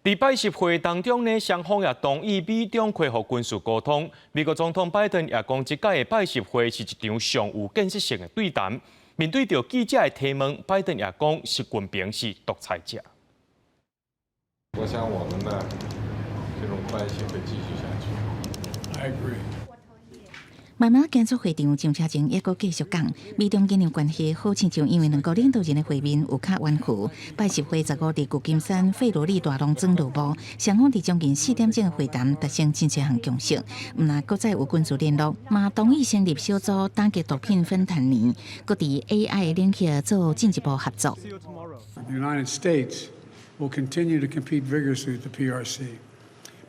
在拜习会当中呢，双方也同意美中恢复军事沟通。美国总统拜登也讲，这届的拜习会是一场上有建设性的对谈。面对着记者的提问，拜登也讲，习近平是独裁者。我想我们的这种关系会继续下去。I agree. 慢慢建筑会场上车前也阁继续讲，美中经贸关系好亲像因为两个领导人的会面有较弯曲。拜习会15日旧金山费罗里大农庄落幕，双方伫将近4点钟的会谈达成真侪项共识，毋但搁再有军事联络，嘛同意成立小组打击毒品芬太尼，搁伫 AI 领域做进一步合作。The United States will continue to compete vigorously with the PRC,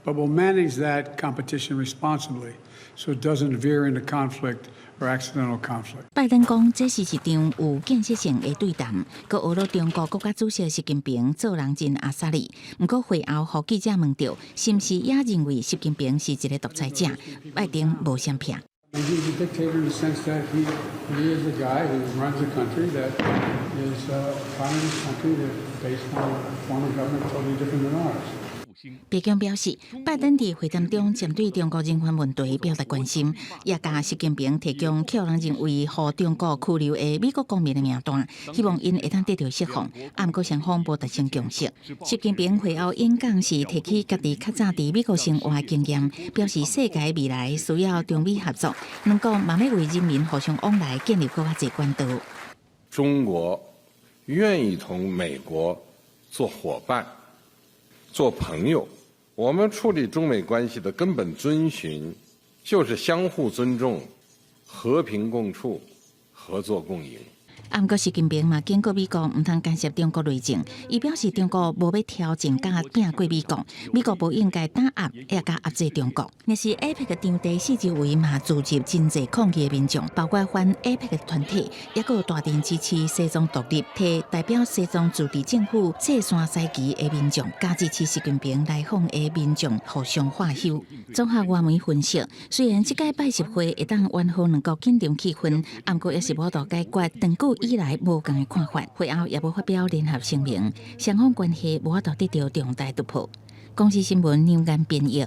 but will manage that competition responsibly, so it doesn't veer into conflict or accidental conflict. 拜登讲，这是一场有建设性的对谈，佮学了中国国家主席习近平做人真阿萨里。不过会后，互记者问到，是毋是也认为习近平是一个独裁者？拜登无相骗。And he's a dictator in the sense that he is a guy who runs a country that is a communist country that's based on a form of government totally different than ours. 白宫表示，拜登伫会谈中针对中国人权问题表达关心，也甲习近平提供扣人认为互中国拘留的美国公民的名单，希望因会当得到释放。不过双方无达成共识。习近平会后演讲时提起家己较早伫美国生活的经验，表示世界未来需要中美合作，两国嘛要为人民互相往来建立更加侪管道。中国愿意同美国做伙伴。做朋友，我们处理中美关系的根本遵循，就是相互尊重、和平共处、合作共赢。不过习近平嘛警告美国唔通干涉中国内政，伊表示中国无要挑战甲拼过美国，美国无应该打压也甲压制中国。若是 APEC 场地四周围嘛聚集真侪抗议的民众，包括反 APEC 的团体，也有大力支持西藏独立，替代表西藏自治政府坐山西旗的民众，加支持习近平来访的民众互相化休。综合外媒分析，虽然这届拜习会会当缓和两国紧张气氛，不过也是无法解决长久以来无共的看法。会后也无发表联合声明，双方关系无法得到重大突破。公司新闻两岸编译。